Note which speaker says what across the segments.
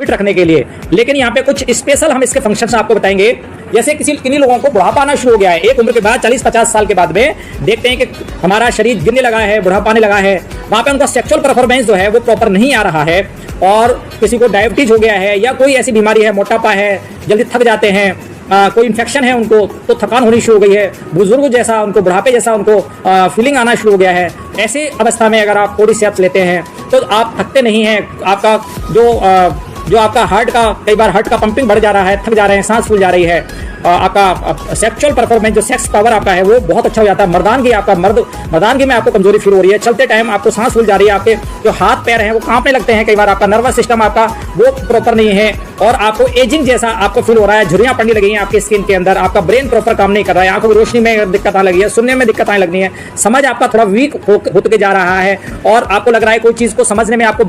Speaker 1: Fit रखने के लिए। लेकिन यहाँ पे कुछ स्पेशल हम इसके फंक्शंस आपको बताएंगे। जैसे किन्हीं लोगों को बुढ़ापा आना शुरू हो गया है एक उम्र के बाद, 40-50 साल के बाद में देखते हैं कि हमारा शरीर गिरने लगा है, बुढ़ापा आने लगा है, वहाँ पे उनका सेक्सुअल परफॉर्मेंस जो है वो प्रॉपर नहीं आ रहा है। और किसी को डायबिटीज हो गया है या कोई ऐसी बीमारी है, मोटापा है, जल्दी थक जाते हैं, कोई इन्फेक्शन है उनको तो थकान होनी शुरू हो गई है, बुजुर्ग जैसा उनको बुढ़ापे जैसा उनको फीलिंग आना शुरू हो गया है। ऐसी अवस्था में अगर आप कोर्डिसेप्स लेते हैं तो आप थकते नहीं हैं। आपका जो आपका हार्ट का, कई बार हार्ट का पंपिंग बढ़ जा रहा है, थक जा रहे हैं, सांस फूल जा रही है, आपका सेक्सुअल परफॉर्मेंस जो सेक्स पावर आपका है वो बहुत अच्छा हो जाता है। मर्दानगी में आपको कमजोरी फील हो रही है, चलते टाइम आपको सांस फूल जा रही है, आपके जो हाथ पैर हैं वो कांपने लगते हैं, कई बार आपका नर्वस सिस्टम आपका वो प्रॉपर नहीं है और आपको एजिंग जैसा आपको फील हो रहा है, झुर्रियां पड़ने लगी हैं आपकी स्किन के अंदर, आपका ब्रेन प्रॉपर काम नहीं कर रहा है, आंखों की रोशनी में दिक्कत आने लगी है, सुनने में दिक्कत आने लगनी है, समझ आपका थोड़ा वीक होते जा रहा है और आपको लग रहा है कोई चीज को समझने में आपको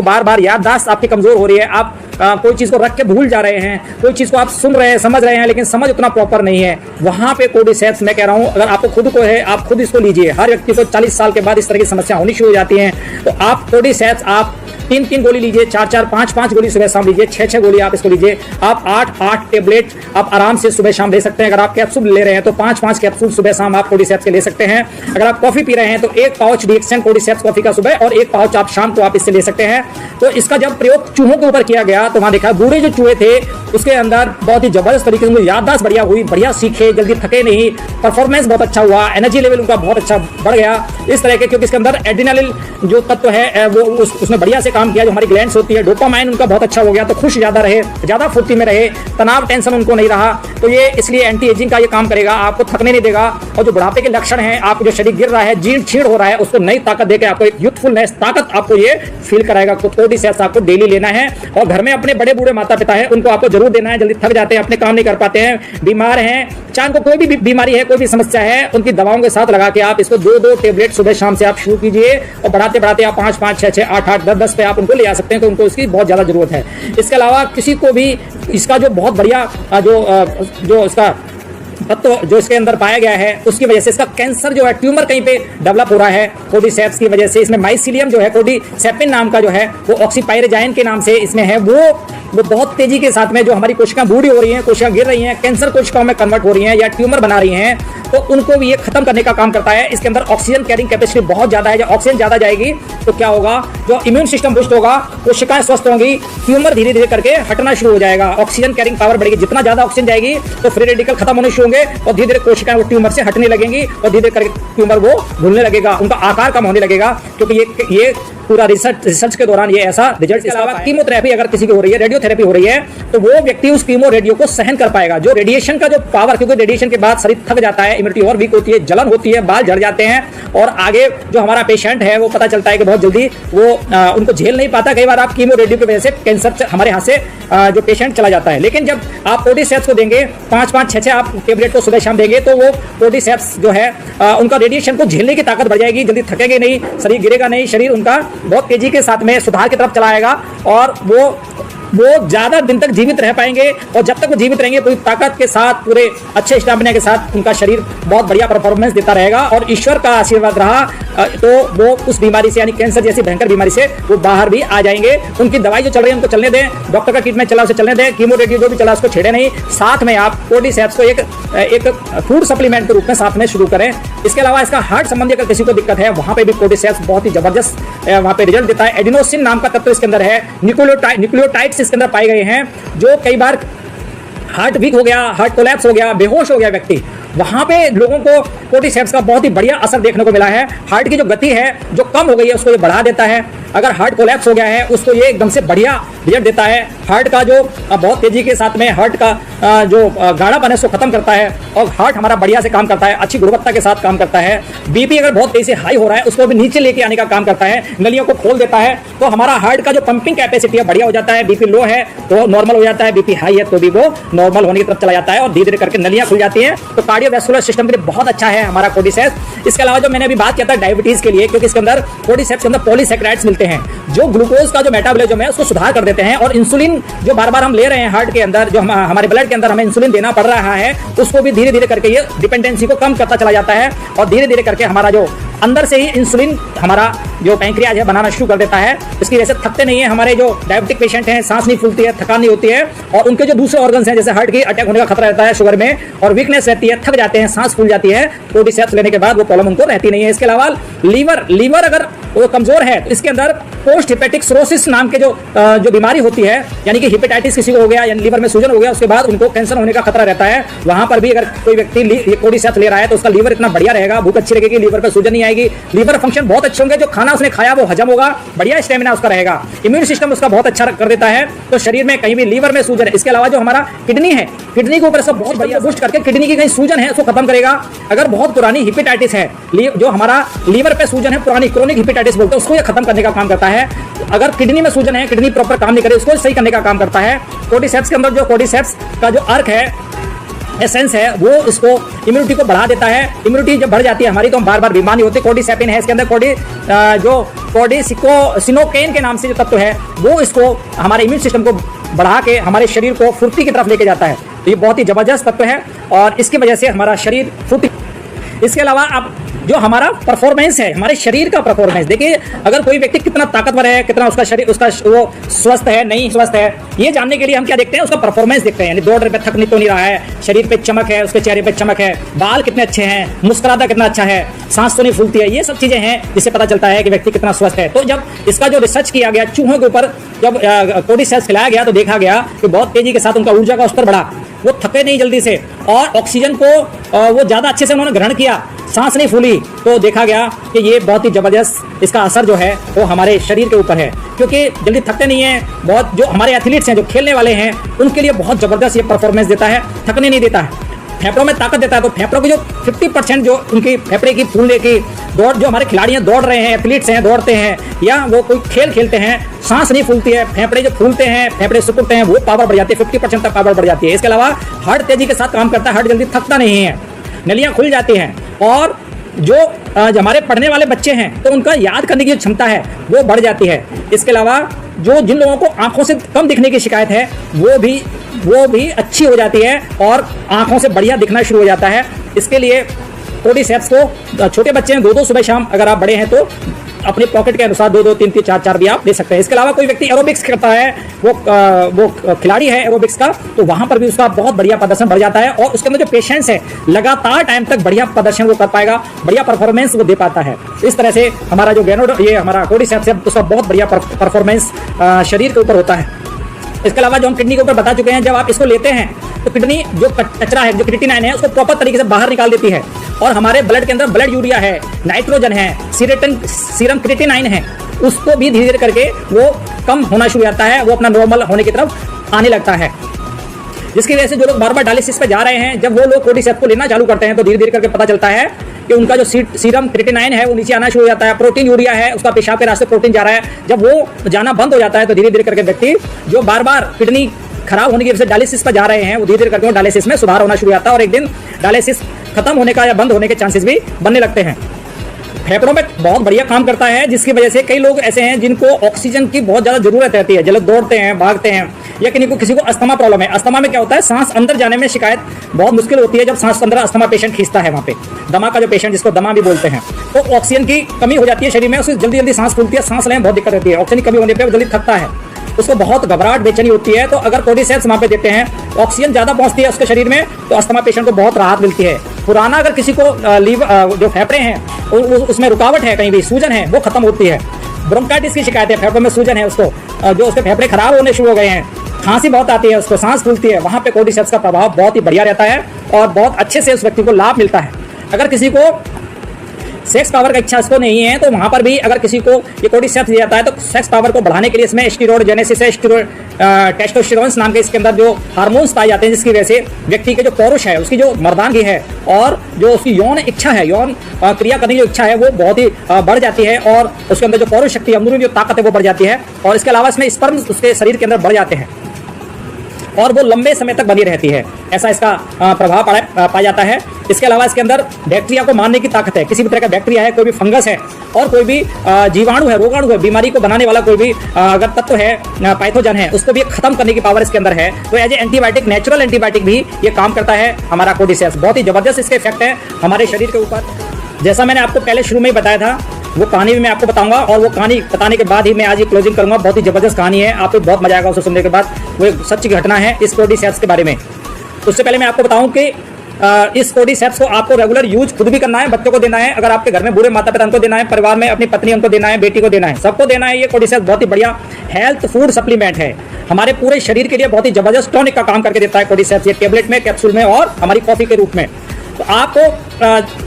Speaker 1: बार बार याददाश्त आपकी कमजोर हो रही है। आप कोई चीज को रख के भूल जा रहे हैं, कोई चीज को आप सुन रहे हैं, समझ रहे हैं, लेकिन समझ उतना प्रॉपर नहीं है। वहां पे कोर्डिसेप्स मैं कह रहा हूं, अगर आपको खुद को है आप खुद इसको लीजिए। हर व्यक्ति को 40 साल के बाद इस तरह की समस्या होनी शुरू हो जाती है। तो आप कोर्डिसेप्स आप 3-3 गोली लीजिए, 4-4, 5-5 गोली सुबह शाम लीजिए, 6-6 गोली आप इसको लीजिए। आप 8-8 टेबलेट आप आराम से सुबह शाम ले सकते हैं। अगर आप कैप्सूल ले रहे हैं तो 5-5 कैप्सूल सुबह शाम आप कोर्डिसेप्स के ले सकते हैं। अगर आप कॉफी पी रहे हैं तो 1 पाउच डीएक्सन कोर्डिसेप्स कॉफी का सुबह और 1 पाउच आप शाम को आप इससे ले सकते हैं। तो इसका जब प्रयोग चूहों के ऊपर किया गया तो वहां देखा बूढ़े जो चूहे थे उसके अंदर बहुत ही जबरदस्त तरीके से याददाश्त बढ़िया हुई, बढ़िया सीखे, जल्दी थके नहीं, परफॉर्मेंस बहुत अच्छा हुआ, एनर्जी लेवल उनका बहुत अच्छा बढ़ गया इस तरह के, क्योंकि इसके अंदर एड्रेनालिन जो तत्व है वो उसने बढ़िया से काम किया। जो हमारी ग्लैंड्स होती है, डोपामाइन उनका बहुत अच्छा हो गया, तो खुश ज्यादा रहे, ज्यादा फुर्ती में रहे, तनाव टेंशन उनको नहीं रहा। तो ये इसलिए एंटी एजिंग का ये काम करेगा, आपको थकने नहीं देगा। और जो बुढ़ापे के लक्षण हैं, आपको जो शरीर गिर रहा है, जीर्ण छीण हो रहा है, उसको नई ताकत देकर आपको एक यूथफुलनेस ताकत आपको ये फील कराएगा। तो कोर्डिसेप्स आपको डेली लेना है और घर में अपने बड़े बूढ़े माता पिता है उनको आपको जरूर देना है। जल्दी थक जाते हैं, अपने काम नहीं कर पाते हैं, बीमार हैं, चाहे उनको कोई भी बीमारी है, कोई भी समस्या है, उनकी दवाओं के साथ लगा के आप इसको 2-2 टेबलेट सुबह शाम से आप शुरू कीजिए और बढ़ाते बढ़ाते आप 5-5, 6-6, 8-8, 10-10 पे आप उनको ले आ सकते हैं। तो उनको इसकी बहुत ज्यादा जरूरत है। इसके अलावा किसी को भी इसका जो बहुत बढ़िया जो इसका तत्व जो इसके अंदर पाया गया है उसकी वजह से इसका कैंसर जो है, ट्यूमर कहीं पे डेवलप हो रहा है कोर्डिसेप्स की वजह से। इसमें माइसिलियम जो है, कोर्डिसेपिन नाम का जो है वो ऑक्सीपाइरेजाइन के नाम से इसमें है, वो बहुत तेजी के साथ में जो हमारी कोशिकाएं बूढ़ी हो रही हैं, कोशिकाएं गिर रही हैं, कैंसर कोशिकाओं में कन्वर्ट हो रही हैं या ट्यूमर बना रही हैं, तो उनको भी ये खत्म करने का काम करता है। इसके अंदर ऑक्सीजन कैरिंग कैपेसिटी बहुत ज्यादा है। जब ऑक्सीजन ज्यादा जाएगी तो क्या होगा, जो इम्यून सिस्टम बूस्ट होगा, कोशिकाएं स्वस्थ होंगी, ट्यूमर धीरे धीरे करके हटना शुरू हो जाएगा। ऑक्सीजन कैरिंग पावर बढ़ेगी, जितना ज्यादा ऑक्सीजन जाएगी तो फ्री रेडिकल खत्म होने शुरू होंगे और धीरे धीरे कोशिकाएं वो ट्यूमर से हटने लगेंगी और धीरे धीरे करके ट्यूमर वो भूलने लगेगा, उनका आकार कम होने लगेगा। क्योंकि ये पूरा रिसर्च के दौरान ये ऐसा रिजल्ट। इसके अलावा कीमोथेरेपी अगर किसी की हो रही है, रेडियोथेरेपी हो रही है, तो वो व्यक्ति उस कीमो रेडियो को सहन कर पाएगा। जो रेडिएशन का जो पावर, क्योंकि रेडिएशन के बाद शरीर थक जाता है, इम्यूनिटी और वीक होती है, जलन होती है, बाल झड़ जाते हैं और आगे जो हमारा पेशेंट है वो पता चलता है कि बहुत जल्दी वो उनको झेल नहीं पाता। कई बार आप कीमो रेडियो की वजह से कैंसर हमारे हाथ से जो पेशेंट चला जाता है। लेकिन जब आप कोर्डिसेप्स को देंगे, 5-5, 6-6 आप टेबलेट को सुबह शाम देंगे, तो वो कोर्डिसेप्स जो है उनका रेडिएशन को झेलने की ताकत बढ़ जाएगी, जल्दी थकेंगे नहीं, शरीर गिरेगा नहीं, शरीर उनका बहुत तेजी के साथ में सुधार की तरफ चला आएगा और वो ज्यादा दिन तक जीवित रह पाएंगे। और जब तक वो जीवित रहेंगे पूरी ताकत के साथ, पूरे अच्छे स्टैमिना के साथ उनका शरीर बहुत बढ़िया परफॉर्मेंस देता रहेगा और ईश्वर का आशीर्वाद रहा तो वो उस बीमारी से, यानी कैंसर जैसी भयंकर बीमारी से वो बाहर भी आ जाएंगे। उनकी दवाई जो चल रही है उनको चलने दें, डॉक्टर का ट्रीटमेंट चला उसे चलने दें, कीमो रेडियो जो भी चला उसको छेड़े नहीं। साथ में आप कोर्डिसेप्स को एक फूड सप्लीमेंट के रूप में साथ में शुरू करें। इसके अलावा इसका हार्ट संबंधी अगर किसी को दिक्कत है, वहां पे भी कोर्डिसेप्स बहुत ही जबरदस्त वहां पे रिजल्ट देता है। एडिनोसिन नाम का तत्व इसके अंदर है, न्यूक्लियोटाइड्स इसके अंदर पाए गए हैं। जो कई बार हार्ट वीक हो गया, हार्ट कोलैप्स हो गया, बेहोश हो गया व्यक्ति, वहां पे लोगों को कोर्डिसेप्स का बहुत ही बढ़िया असर देखने को मिला है। हार्ट की जो गति है जो कम हो गई है उसको ये बढ़ा देता है। अगर हार्ट कोलैप्स हो गया है उसको ये एकदम से बढ़िया रिजल्ट देता है। हार्ट का जो बहुत तेजी के साथ में हार्ट का जो गाढ़ापन है उसको खत्म करता है और हार्ट हमारा बढ़िया से काम करता है, अच्छी गुणवत्ता के साथ काम करता है। बीपी अगर बहुत तेजी से हाई हो रहा है उसको भी नीचे लेके आने का काम करता है, नलियों को खोल देता है। तो हमारा हार्ट का जो पंपिंग कैपेसिटी है बढ़िया हो जाता है। बीपी लो है तो नॉर्मल हो जाता है, बीपी हाई है तो भी वो नॉर्मल होने की तरफ चला जाता है और धीरे धीरे करके नलियां खुल जाती हैं। तो कार्डियोवैस्कुलर सिस्टम के लिए बहुत अच्छा है हमारा कोर्डिसेप्स। इसके अलावा जो मैंने अभी बात किया था डायबिटीज के लिए, क्योंकि इसके अंदर कोर्डिसेप्स के अंदर पॉलीसैकेराइड्स मिलते हैं जो ग्लूकोज का जो मेटाबॉलिज्म है उसको सुधार कर देते हैं और इंसुलिन जो बार बार हम ले रहे हैं हार्ट के अंदर, जो हमारे ब्लड के अंदर हमें इंसुलिन देना पड़ रहा है, उसको भी धीरे धीरे करके ये डिपेंडेंसी को कम करता चला जाता है और धीरे धीरे करके हमारा जो अंदर से ही इंसुलिन हमारा जो पैंक्रियाज है बनाना शुरू कर देता है। इसकी वजह से थकते नहीं है। हमारे जो डायबिटिक पेशेंट हैं, सांस नहीं फूलती है, थकान नहीं होती है, और उनके जो दूसरे ऑर्गन्स हैं जैसे हार्ट की अटैक होने का खतरा रहता है शुगर में, और वीकनेस रहती है, थक जाते हैं, सांस फूल जाती है, कोर्टिसेप्स लेने के बाद वो प्रॉब्लम उनको रहती नहीं है। इसके अलावा लीवर अगर वो कमजोर है तो इसके अंदर पोस्ट हिपेटिक सिरोसिस नाम के जो बीमारी होती है, यानी कि हिपेटाइटिस किसी को हो गया या लीवर में सूजन हो गया, उसके बाद उनको कैंसर होने का खतरा रहता है। वहां पर भी अगर कोई व्यक्ति कोर्टिसेप्स ले रहा है तो उसका लीवर इतना बढ़िया रहेगा, भूख अच्छी लगेगी, लीवर पर सूजन नहीं आएगी, लीवर फंक्शन बहुत अच्छे होंगे, जो खाना उसने खाया वो हजम होगा, बढ़िया स्टेमिना उसका रहेगा, इम्यून सिस्टम उसका बहुत अच्छा कर देता है। तो शरीर में कहीं भी लीवर में सूजन है। इसके अलावा जो हमारा किडनी है, किडनी के ऊपर सब बहुत बढ़िया बूस्ट करके किडनी की कहीं सूजन है उसको खत्म करेगा। अगर बहुत पुरानी हिपेटाइटिस है, जो हमारा लीवर पे सूजन है, पुरानी क्रोनिक हिपेटाइटिस बोलते हैं, उसको ये खत्म करने का काम करता है। अगर किडनी में सूजन है, किडनी प्रॉपर काम नहीं करे, उसको सही करने का काम करता है। कोर्टिसेप्स के अंदर जो कोर्टिसेप्स का जो अर्क है, एसेंस है, वो इसको इम्यूनिटी को बढ़ा देता है। इम्यूनिटी जब बढ़ जाती है हमारी तो हम बार बार बीमार नहीं होते। कोर्टिसेपिन है इसके अंदर, कोर्टिसिनोकेन के नाम से जो तत्व है वो इसको हमारे इम्यून सिस्टम को बढ़ा के हमारे शरीर को फुर्ती की तरफ लेके जाता है। तो ये बहुत ही जबरदस्त तत्व है और इसकी वजह से हमारा शरीर फुर्ती। इसके अलावा अब जो हमारा परफॉर्मेंस है, हमारे शरीर का परफॉर्मेंस देखिए, अगर कोई व्यक्ति कितना ताकतवर है, कितना उसका शरीर उसका वो स्वस्थ है नहीं स्वस्थ है, ये जानने के लिए हम क्या देखते हैं, उसका परफॉर्मेंस देखते हैं। यानी दौड़ पे थक नहीं तो नहीं रहा है, शरीर पे चमक है, उसके चेहरे पे चमक है, बाल कितने अच्छे हैं, मुस्कुराता कितना अच्छा है, सांस तो नहीं फूलती है, ये सब चीजें हैं जिससे पता चलता है कि व्यक्ति कितना स्वस्थ है। तो जब इसका जो रिसर्च किया गया चूहों के ऊपर, जब कोर्टिसेप्स खिलाया गया तो देखा गया कि बहुत तेजी के साथ उनका ऊर्जा का स्तर बढ़ा, वो थके नहीं जल्दी से, और ऑक्सीजन को वो ज्यादा अच्छे से उन्होंने ग्रहण किया, सांस नहीं फूली। तो देखा गया कि ये बहुत ही जबरदस्त इसका असर जो है वो हमारे शरीर के ऊपर है, क्योंकि जल्दी थकते नहीं है। बहुत जो हमारे एथलीट्स हैं, जो खेलने वाले हैं, उनके लिए बहुत जबरदस्त ये परफॉर्मेंस देता है, थकने नहीं देता है, फेफड़ों में ताकत देता है। तो फेफड़ों की जो 50% जो उनकी फेफड़े की फूलने की दौड़, जो हमारे खिलाड़ी हैं दौड़ रहे हैं, एथलीट्स हैं दौड़ते हैं, या वो कोई खेल खेलते हैं, सांस नहीं फूलती है, फेफड़े जो फूलते हैं, फेफड़े सिकुड़ते हैं, वो पावर बढ़ जाती है, 50% तक पावर बढ़ जाती है। इसके अलावा हार्ट तेजी के साथ काम करता है, हार्ट जल्दी थकता नहीं है, नलियां खुल जाती हैं, और जो हमारे पढ़ने वाले बच्चे हैं तो उनका याद करने की जो क्षमता है वो बढ़ जाती है। इसके अलावा जो जिन लोगों को आंखों से कम दिखने की शिकायत है वो भी अच्छी हो जाती है और आंखों से बढ़िया दिखना शुरू हो जाता है। इसके लिए कोर्टिसेप्स को छोटे बच्चे हैं 2-2 सुबह शाम, अगर आप बड़े हैं तो अपने पॉकेट के अनुसार 2-2, 3-3, 4-4 भी आप दे सकते हैं। इसके अलावा कोई व्यक्ति एरोबिक्स करता है, वो खिलाड़ी है एरोबिक्स का, तो वहां पर भी उसका बहुत बढ़िया प्रदर्शन बढ़ जाता है, और उसके अंदर जो पेशेंस है लगातार टाइम तक बढ़िया प्रदर्शन वो कर पाएगा, बढ़िया परफॉर्मेंस वो दे पाता है। इस तरह से हमारा जो ये हमारा कोर्टिसेप्स है उसका बहुत बढ़िया परफॉर्मेंस शरीर के ऊपर होता है। इसके अलावा जो हम किडनी के ऊपर बता चुके हैं, जब आप इसको लेते हैं तो किडनी जो कचरा है, जो क्रिएटिनाइन है, उसको प्रॉपर तरीके से बाहर निकाल देती है, और हमारे ब्लड के अंदर ब्लड यूरिया है, नाइट्रोजन है, सीरम क्रिएटिनाइन है, उसको भी धीरे धीरे करके वो कम होना शुरू हो जाता है, वो अपना नॉर्मल होने की तरफ आने लगता है। जिसकी वजह से जो लोग बार बार डायलिसिस पे जा रहे हैं, जब वो लोग कोर्टिसेप्स को लेना चालू करते हैं तो धीरे धीरे करके पता चलता है कि उनका जो सीरम क्रिएटिनाइन है वो नीचे आना शुरू हो जाता है, प्रोटीन यूरिया है, उसका पेशाब के रास्ते प्रोटीन जा रहा है, जब वो जाना बंद हो जाता है तो धीरे धीरे करके व्यक्ति जो बार बार किडनी खराब होने की वजह से डायलिसिस पर जा रहे हैं, वो धीरे धीरे करके डायलिसिस में सुधार होना शुरू हो जाता है, और एक दिन डायलिसिस खत्म होने का या बंद होने के चांसेस भी बनने लगते हैं। फेफड़ों में बहुत बढ़िया काम करता है, जिसकी वजह से कई लोग ऐसे हैं जिनको ऑक्सीजन की बहुत ज़्यादा जरूरत रहती है, जब दौड़ते हैं, भागते हैं, या किसी को अस्थमा प्रॉब्लम है। अस्थमा में क्या होता है, सांस अंदर जाने में शिकायत बहुत मुश्किल होती है, जब सांस अंदर अस्थमा पेशेंट खींचता है, वहाँ पे दमा का जो पेशेंट, जिसको दमा भी बोलते हैं, तो ऑक्सीजन की कमी हो जाती है शरीर में, उससे जल्दी जल्दी सांस फूलती है, सांस लेने में बहुत दिक्कत रहती है, ऑक्सीजन की कमी होने पर वो जल्दी थकता है, उसको बहुत घबराहट बेचैनी होती है। तो अगर कोर्टिसेप्स वहाँ पे देते हैं, ऑक्सीजन ज़्यादा पहुँचती है उसके शरीर में, तो अस्थमा पेशेंट को बहुत राहत मिलती है। पुराना अगर किसी को जो फेफड़े हैं उसमें रुकावट है, कहीं भी सूजन है, वो खत्म होती है। ब्रोंकाइटिस की शिकायत है, फेफड़ों में सूजन है, उसको जो उसके फेफड़े खराब होने शुरू हो गए हैं, खांसी बहुत आती है, उसको सांस फूलती है, वहाँ पे कोर्टिसेप्स का प्रभाव बहुत ही बढ़िया रहता है और बहुत अच्छे से उस व्यक्ति को लाभ मिलता है। अगर किसी को सेक्स पावर का इच्छा इसको नहीं है, तो वहाँ पर भी अगर किसी को ये कोर्टिसेप्स दिया जाता है तो सेक्स पावर को बढ़ाने के लिए इसमें स्टेरॉइडजेनेसिस है, टेस्टोस्टेरोन नाम के इसके अंदर जो हार्मोन्स पाए जाते हैं, जिसकी वजह से व्यक्ति के जो पौरुष है, उसकी जो मर्दानगी है, और जो उसकी यौन इच्छा है, यौन क्रिया करने की जो इच्छा है, वो बहुत ही बढ़ जाती है, और उसके अंदर जो पौरुष शक्ति है, अंदरूनी जो ताकत है, वो बढ़ जाती है। और इसके अलावा इसमें स्पर्म उसके शरीर के अंदर बढ़ जाते हैं और वो लंबे समय तक बनी रहती है, ऐसा इसका प्रभाव पाया जाता है। इसके अलावा इसके अंदर बैक्टीरिया को मारने की ताकत है, किसी भी तरह का बैक्टीरिया है, कोई भी फंगस है, और कोई भी जीवाणु है, रोगाणु है, बीमारी को बनाने वाला कोई भी अगर तत्व है, पैथोजन है, उसको भी खत्म करने की पावर इसके अंदर है। तो as a antibiotic, natural antibiotic भी ये काम करता है हमारा कोर्टिसेप्स। बहुत ही जबरदस्त इसके इफेक्ट है हमारे शरीर के ऊपर। जैसा मैंने आपको पहले शुरू में ही बताया था, वो कहानी भी मैं आपको बताऊंगा, और वो कहानी बताने के बाद ही मैं आज ये क्लोजिंग करूंगा। बहुत ही जबरदस्त कहानी है, आपको बहुत मजा आएगा उसे सुनने के बाद। वो एक सच्ची घटना है इस कोर्डिसेप्स के बारे में। उससे पहले मैं आपको बताऊं कि इस कोर्डिसेप्स को आपको रेगुलर यूज खुद भी करना है, बच्चों को देना है, अगर आपके घर में बूढ़े माता पिता उनको देना है, परिवार में अपनी पत्नी उनको देना है, बेटी को देना है, सबको देना है। ये कोर्डिसेप्स बहुत ही बढ़िया हेल्थ फूड सप्लीमेंट है, हमारे पूरे शरीर के लिए बहुत ही जबरदस्त टॉनिक का काम करके देता है कोर्डिसेप्स, ये टेबलेट में, कैप्सूल में और हमारी कॉफी के रूप में। तो आपको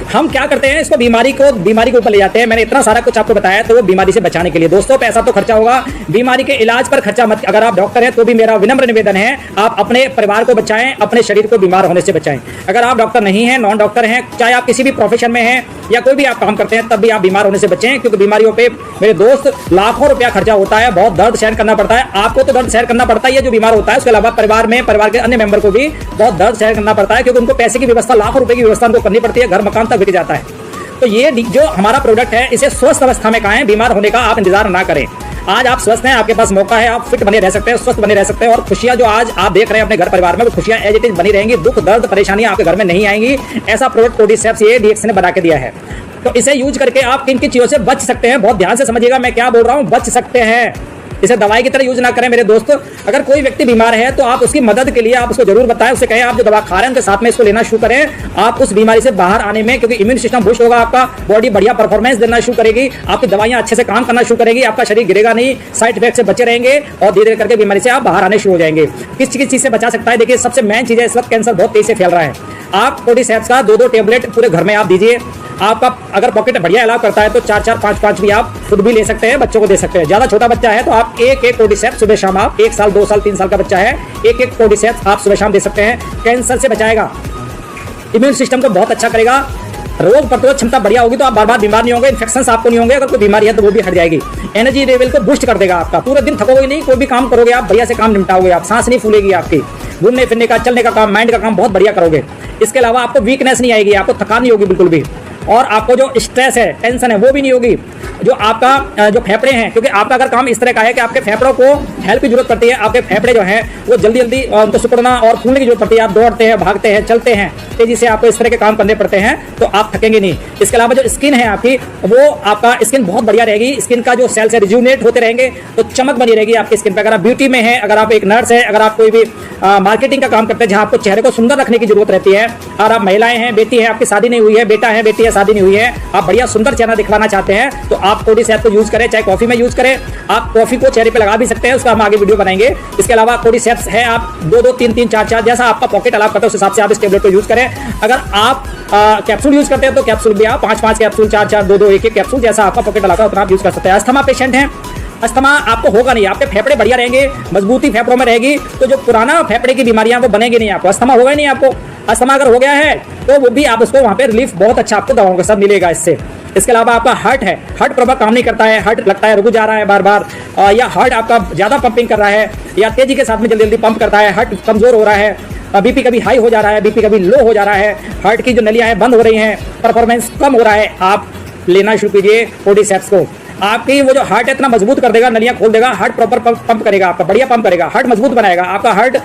Speaker 1: हम क्या करते हैं, इसको बीमारी के ऊपर ले जाते हैं। मैंने इतना सारा कुछ आपको बताया, तो वो बीमारी से बचाने के लिए। दोस्तों पैसा तो खर्चा होगा, बीमारी के इलाज पर खर्चा मत। अगर आप डॉक्टर हैं तो भी मेरा विनम्र निवेदन है, आप अपने परिवार को बचाएं, अपने शरीर को बीमार होने से बचाएं। अगर आप डॉक्टर नहीं हैं, नॉन डॉक्टर हैं, चाहे आप किसी भी प्रोफेशन में हैं या कोई भी आप काम करते हैं, तब भी आप बीमार होने से बचें, क्योंकि बीमारियों पे मेरे दोस्त लाखों रुपया खर्चा होता है, बहुत दर्द सहन करना पड़ता है। आपको तो दर्द सहन करना पड़ता है, ये जो बीमार होता है, उसके अलावा परिवार के अन्य मेंबर को भी बहुत दर्द सहन करना पड़ता है, क्योंकि उनको पैसे की व्यवस्था, लाखों रुपए की व्यवस्था उनको करनी पड़ती है, घर मकान तक बिक जाता है। तो ये जो हमारा प्रोडक्ट है, इसे स्वस्थ अवस्था में खाएं, बीमार होने का आप इंतजार ना करें। आज आप स्वस्थ हैं, आपके पास मौका है, आप फिट बने रह सकते हैं, स्वस्थ बने रह सकते हैं, और खुशियां जो आज आप देख रहे हैं अपने घर परिवार में, वो खुशियां एज इट इज बनी रहेंगी। दुख दर्द परेशानियां आपके घर में नहीं आएंगी। ऐसा प्रोडक्ट कोर्डिसेप्स ये डीएक्सन ने बना के दिया है। तो इसे यूज करके आप किन किन चीजों से बच सकते हैं, बहुत ध्यान से समझिएगा मैं क्या बोल रहा हूं। बच सकते हैं, इसे दवाई की तरह यूज ना करें मेरे दोस्त। अगर कोई व्यक्ति बीमार है तो आप उसकी मदद के लिए आप उसको जरूर बताएं, उससे कहें आप जो दवा खा रहे हैं उनके साथ में इसको लेना शुरू करें। आप उस बीमारी से बाहर आने में, क्योंकि इम्यून सिस्टम बूस्ट होगा, आपका बॉडी बढ़िया परफॉर्मेंस देना शुरू करेगी, आपकी दवाइयां अच्छे से काम करना शुरू करेगी, आपका शरीर गिरेगा नहीं, साइड इफेक्ट से बचे रहेंगे, और धीरे धीरे करके बीमारी से आप बाहर आने शुरू हो जाएंगे। किस चीज से बचा सकता है, देखिए सबसे मेन चीज है, इस वक्त कैंसर बहुत तेजी से फैल रहा है। आप कोर्डिसेप्स का 2-2 टेबलेट पूरे घर में आप दीजिए। आपका अगर पॉकेट बढ़िया अलाउ करता है तो 4-4, 5-5 भी आप खुद भी ले सकते हैं, बच्चों को दे सकते हैं। ज्यादा छोटा बच्चा है तो आप एक कोर्डिसेप्स सुबह शाम, आप 1 साल 2 साल 3 साल का बच्चा है, एक कोर्डिसेप्स आप सुबह शाम दे सकते हैं। कैंसर से बचाएगा, इम्यून सिस्टम को बहुत अच्छा करेगा, रोग प्रतिरोध क्षमता बढ़िया होगी, तो आप बार बार बीमार नहीं होंगे, इन्फेक्शन आपको नहीं होंगे। अगर कोई बीमारी है तो वो भी हट जाएगी। एनर्जी लेवल को बूस्ट कर देगा आपका, पूरे दिन थकोगे नहीं, कोई भी काम करोगे आप बढ़िया से काम निपटाओगे, आप सांस नहीं फूलेगी आपकी, घूमने फिरने का, चलने का काम, माइंड का काम बहुत बढ़िया करोगे। इसके अलावा आपको वीकनेस नहीं आएगी, आपको थकान नहीं होगी बिल्कुल भी, और आपको जो स्ट्रेस है, टेंशन है, वो भी नहीं होगी। जो आपका जो फेफड़े हैं, क्योंकि आपका अगर काम इस तरह का है कि आपके फेफड़ों को हेल्प की जरूरत पड़ती है, आपके फेफड़े जो हैं वो जल्दी जल्दी उनको सिकुड़ना और फूलने की जरूरत पड़ती है, आप दौड़ते हैं, भागते हैं, चलते हैं, तेजी से आपको इस तरह के काम करने पड़ते हैं, तो आप थकेंगे नहीं। इसके अलावा जो स्किन है आपकी, वो आपका स्किन बहुत बढ़िया रहेगी, स्किन का जो सेल्स है रिज्यूनेट होते रहेंगे, तो चमक बनी रहेगी आपकी स्किन पर। अगर आप ब्यूटी में है, अगर आप एक नर्स है, अगर आप कोई भी मार्केटिंग का काम करते हैं जहां आपको चेहरे को सुंदर रखने की जरूरत रहती है, और आप महिलाएं हैं, बेटी है, आपकी शादी नहीं हुई है, बेटा है, बेटी है, शादी नहीं हुई है, आप बढ़िया सुंदर चेहरा दिखवाना चाहते हैं, तो आप कोर्डिसेप्स को यूज करें, चाहे कॉफी में यूज करें। आप कॉफी को चेहरे पे लगा भी सकते हैं, उसका हम आगे वीडियो बनाएंगे। इसके अलावा कोर्डिसेप्स है, आप 2-2, 3-3, 4-4 जैसा आपका पॉकेट अलाउ करते हैं, उस हिसाब से आप इस टेबलेट को यूज करें। अगर आप कैप्सूल यूज करते हैं तो कैप्सूल भी आप 5-5 कैप्सूल, 4-4, 2-2, 1-1 कैप्सूल जैसा आपका पॉकेट अलाउ उतना आप यूज कर सकते हैं। अस्थमा पेशेंट हैं, अस्थमा आपको होगा नहीं, आपके फेफड़े बढ़िया रहेंगे, मजबूती फेफड़ों में रहेगी, तो जो पुराना फेफड़े की बीमारियां वो बनेगी नहीं, आपको अस्थमा होगा ही नहीं। आपको अस्थमा अगर हो गया है तो वो भी आप उसको वहां पे रिलीफ बहुत अच्छा आपको दवाओं के साथ मिलेगा इससे। इसके अलावा आपका हार्ट है, हार्ट प्रॉपर काम नहीं करता है, हार्ट लगता है रुक जा रहा है बार बार, या हार्ट आपका ज्यादा पंपिंग कर रहा है, या तेजी के साथ में जल्दी जल्दी पंप करता है, हार्ट कमजोर हो रहा है, बीपी कभी हाई हो जा रहा है, बीपी कभी लो हो जा रहा है, हार्ट की जो नलियां हैं बंद हो रही हैं, परफॉर्मेंस कम हो रहा है, आप लेना शुरू कीजिए कोर्डिसेप्स को। आपकी वो जो हार्ट है इतना मजबूत कर देगा, नलियां खोल देगा, हार्ट प्रॉपर पंप करेगा, आपका बढ़िया पंप करेगा, हार्ट मजबूत बनाएगा आपका हार्ट,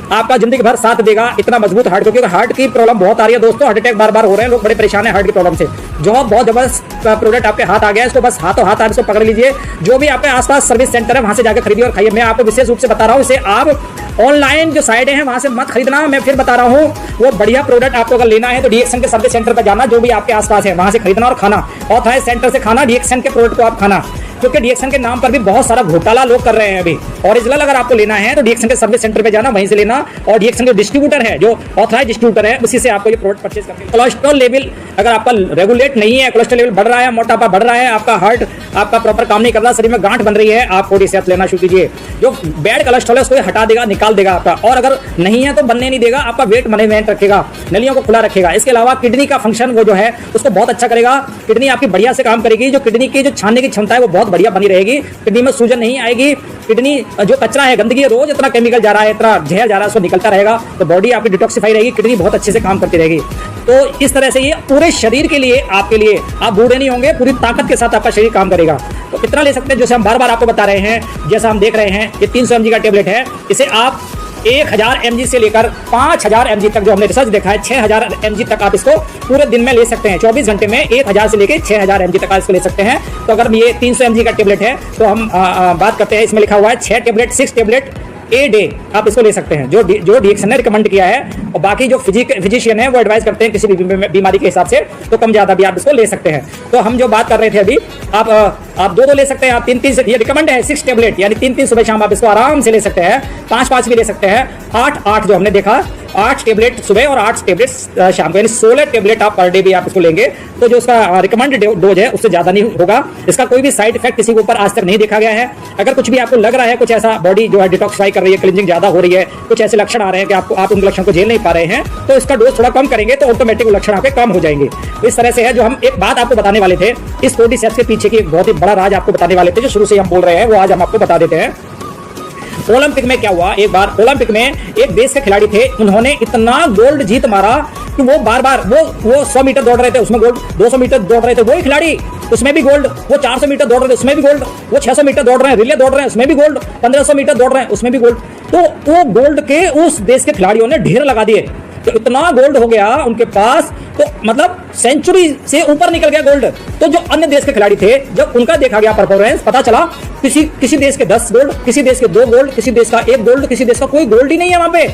Speaker 1: आपका जिंदगी भर साथ देगा, इतना मजबूत हार्ट। क्योंकि हार्ट की प्रॉब्लम बहुत आ रही है दोस्तों, हार्ट अटैक बार बार हो रहे हैं, लोग बड़े परेशान है हार्ट की प्रॉब्लम से। जो बहुत जबरदस्त प्रोडक्ट आपके हाथ आ गया है, इसको बस हाथों हाथ आप इसको पकड़ लीजिए। जो भी आपके आसपास सर्विस सेंटर है वहां से जाकर खरीदिए और खाइए। मैं आपको विशेष रूप से बता रहा हूँ, इसे आप ऑनलाइन जो साइटें हैं वहां से मत खरीदना, मैं फिर बता रहा हूँ। वो बढ़िया प्रोडक्ट आपको अगर लेना है तो डीएक्सन के सर्विस सेंटर पर जाना, जो भी आपके आसपास है वहां से खरीदना और खाना, ऑथराइज सेंटर से खाना, डीएक्सन के प्रोडक्ट को आप खाना, क्योंकि डीएक्सन के नाम पर भी बहुत सारा घोटाला लोग कर रहे हैं अभी। ओरिजिनल अगर आपको लेना है तो डीएक्सन के सर्विस सेंटर पे जाना, वहीं से लेना, और डीएक्सन के डिस्ट्रीब्यूटर है जो ऑथराइज डिस्ट्रीब्यूटर है, उसी से आपको ये प्रोडक्ट परचेज करके। कोलेस्ट्रॉल लेवल अगर आपका रेगुलेट नहीं है, कोलेस्ट्रॉल लेवल बढ़ रहा है, मोटापा बढ़ रहा है, आपका हार्ट आपका प्रॉपर काम नहीं कर रहा, शरीर में गांठ बन रही है, आप कोर्डिसेप्स लेना शुरू कीजिए। जो बैड कोलेस्ट्रॉल है उसको हटा देगा, निकाल देगा आपका, और अगर नहीं है तो बनने नहीं देगा, आपका वेट मैनेजमेंट रखेगा, नलियों को खुला रखेगा। इसके अलावा किडनी का फंक्शन वो जो है उसको बहुत अच्छा करेगा, किडनी आपकी बढ़िया से काम करेगी, जो किडनी की जो छानने की क्षमता है वो बहुत बढ़िया बनी रहेगी, किडनी में सूजन नहीं आएगी, किडनी जो कचरा है, गंदगी है, रोज इतना केमिकल जा रहा है, इतना जहर जा रहा है, उसको निकलता रहेगा, तो बॉडी आपकी डिटॉक्सिफाई रहेगी, किडनी बहुत अच्छे से काम करती रहेगी। तो इस तरह से ये पूरे शरीर के लिए, आपके लिए, आप बूढ़े नहीं होंगे, पूरी ताकत के साथ आपका शरीर काम करेगा। तो इतना ले सकते हैं, जैसे हम बार बार आपको बता रहे हैं, जैसा हम देख रहे हैं, ये 300 mg का टेबलेट है, इसे आप 1000 mg से लेकर 5000 mg तक, जो हमने रिसर्च देखा है 6000 mg तक आप इसको पूरे दिन में ले सकते हैं। 24 घंटे में 1000 से लेकर 6000 mg तक आप इसको ले सकते हैं। तो अगर ये 300 mg का टेबलेट है तो हम बात करते हैं, इसमें लिखा हुआ है 6 टेबलेट ए डे आप इसको ले सकते हैं, जो डीएक्सन ने रिकमेंड किया है। और बाकी जो फिजिशियन है वो एडवाइस करते हैं किसी भी बीमारी के हिसाब से तो कम ज्यादा भी आप इसको ले सकते हैं। तो हम जो बात कर रहे थे अभी, आप दो ले सकते हैं, आप 3 ये रिकमेंड है 6 टेबलेट, यानी 3 सुबह शाम आप इसको आराम से ले सकते हैं। 5 भी ले सकते हैं। 8 जो हमने देखा, 8 टेबलेट सुबह और 8 टेबलेट शाम को, यानी 16 टेबलेट आप पर डे भी आप इसको लेंगे तो जो उसका रिकमेंडेड डोज है उससे ज्यादा नहीं होगा। इसका कोई भी साइड इफेक्ट किसी के ऊपर आज तक नहीं देखा गया है। अगर कुछ भी आपको लग रहा है, कुछ ऐसा बॉडी जो है डिटॉक्सिफाई कर रही है, क्लींजिंग ज्यादा हो रही है, कुछ ऐसे लक्षण आ रहे हैं कि आप उन लक्षण को झेल नहीं पा रहे हैं, तो इसका डोज थोड़ा कम करेंगे तो ऑटोमेटिक लक्षण आपके कम हो जाएंगे। इस तरह से है। जो हम एक बात आपको बताने वाले थे, इस कोर्डिसेप्स के पीछे की एक बहुत ही बड़ा राज आपको बताने वाले थे, जो शुरू से हम बोल रहे हैं, वो आज हम आपको बता देते हैं। ओलंपिक में क्या हुआ, एक बार ओलंपिक में एक देश के खिलाड़ी थे, उन्होंने इतना गोल्ड जीत मारा कि वो बार-बार वो 100 मीटर दौड़ रहे थे, उसमें गोल्ड, 200 मीटर दौड़ रहे थे वही खिलाड़ी, उसमें भी गोल्ड, वो 400 मीटर दौड़ रहे थे उसमें भी गोल्ड, वो 600 मीटर दौड़ रहे हैं, रिले दौड़ रहे हैं उसमें भी गोल्ड, 1500 मीटर दौड़ रहे हैं उसमें भी गोल्ड। तो वो गोल्ड के उस देश के खिलाड़ियों ने ढेर लगा दिए, तो इतना गोल्ड हो गया उनके पास, तो मतलब सेंचुरी से ऊपर निकल गया गोल्ड। तो जो अन्य देश के खिलाड़ी थे, जब उनका देखा गया परफॉर्मेंस, पता चला किसी देश के 10 गोल्ड, किसी देश के 2 गोल्ड, किसी देश का 1 गोल्ड, किसी देश का कोई गोल्ड ही नहीं है वहां पे।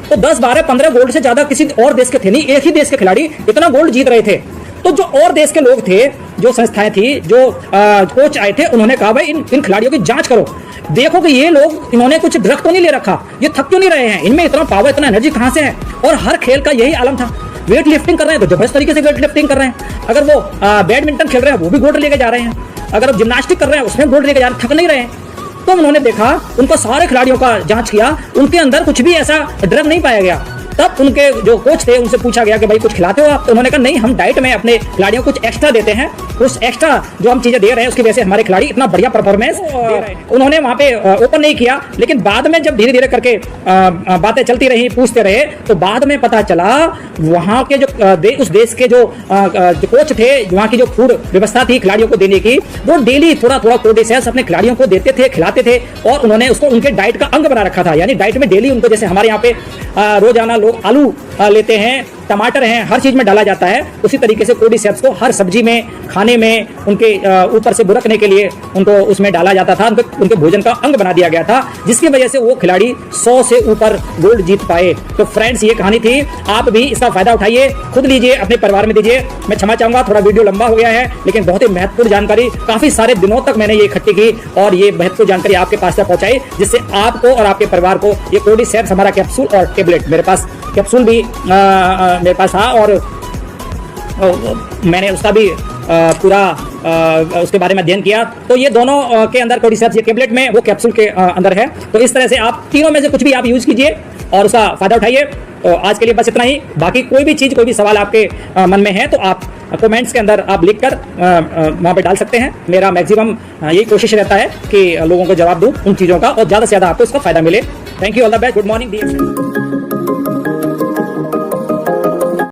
Speaker 1: तो 10, 12, 15 गोल्ड से ज्यादा किसी और देश के थे नहीं, एक ही देश के खिलाड़ी इतना गोल्ड जीत रहे थे। तो जो और देश के लोग थे, जो संस्थाएं थी, जो कोच आए थे, उन्होंने कहा भाई इन खिलाड़ियों की जांच करो, देखो कि ये लोग, इन्होंने कुछ ड्रग तो नहीं ले रखा, ये थक क्यों नहीं रहे हैं, इनमें इतना पावर, इतना एनर्जी कहां से है। और हर खेल का यही आलम था, वेट लिफ्टिंग कर रहे हैं तो जबरदस्त तरीके से वेट लिफ्टिंग कर रहे हैं, अगर वो बैडमिंटन खेल रहे हैं वो भी गोल्ड लेके जा रहे हैं, अगर जिम्नास्टिक कर रहे हैं उसमें गोल्ड लेके जा रहे हैं, थक नहीं रहे हैं। तो उन्होंने देखा, उनको सारे खिलाड़ियों का जांच किया, उनके अंदर कुछ भी ऐसा ड्रग नहीं पाया गया। तब उनके जो कोच थे उनसे पूछा गया कि भाई कुछ खिलाते हो आप, तो उन्होंने कहा नहीं, हम डाइट में अपने खिलाड़ियों को कुछ एक्स्ट्रा देते हैं, उस एक्स्ट्रा जो हम चीजें दे रहे हैं उसकी वजह से हमारे खिलाड़ी इतना बढ़िया परफॉर्मेंस दे रहे हैं। उन्होंने वहां पे ओपन नहीं किया, लेकिन बाद में जब धीरे धीरे करके बातें चलती रही, पूछते रहे, तो बाद में पता चला वहां के जो उस देश के जो कोच थे, वहां की जो फूड व्यवस्था थी खिलाड़ियों को देने की, वो डेली थोड़ा कोर्डिसेप्स अपने खिलाड़ियों को देते थे, खिलाते थे, और उन्होंने उसको उनके डाइट का अंग बना रखा था। यानी डाइट में डेली उनको, जैसे हमारे यहाँ पे रोजाना लोग आलू लेते हैं, टमाटर हैं, हर चीज में डाला जाता है, उसी तरीके से कोर्डिसेप्स को हर सब्जी में, खाने में, उनके ऊपर से बुरकने के लिए उनको उसमें डाला जाता था, उनके भोजन का अंग बना दिया गया था, जिसकी वजह से वो खिलाड़ी 100 से ऊपर गोल्ड जीत पाए। तो फ्रेंड्स, ये कहानी थी, आप भी इसका फायदा उठाइए, खुद लीजिए, अपने परिवार में दीजिए। मैं क्षमा चाहूंगा, थोड़ा वीडियो लंबा हो गया है, लेकिन बहुत ही महत्वपूर्ण जानकारी, काफी सारे दिनों तक मैंने ये इकट्ठी की और ये महत्वपूर्ण जानकारी आपके पास तक पहुंचाई, जिससे आपको और आपके परिवार को ये कोर्डिसेप्स, हमारा कैप्सूल और टेबलेट, मेरे पास कैप्सूल भी मेरे पास था और मैंने उसका भी पूरा उसके बारे में अध्ययन किया। तो ये दोनों के अंदर कोर्डिसेप्स, ये टेबलेट में, वो कैप्सूल के अंदर है। तो इस तरह से आप तीनों में से कुछ भी आप यूज कीजिए और उसका फायदा उठाइए। तो आज के लिए बस इतना ही। बाकी कोई भी चीज़, कोई भी सवाल आपके मन में है तो आप कमेंट्स के अंदर आप लिखकर वहाँ पे डाल सकते हैं। मेरा मैक्सिमम यही कोशिश रहता है कि लोगों को जवाब दूँ उन चीज़ों का और ज़्यादा से ज़्यादा आपको इसका फायदा मिले। Thank you, all the best, good morning.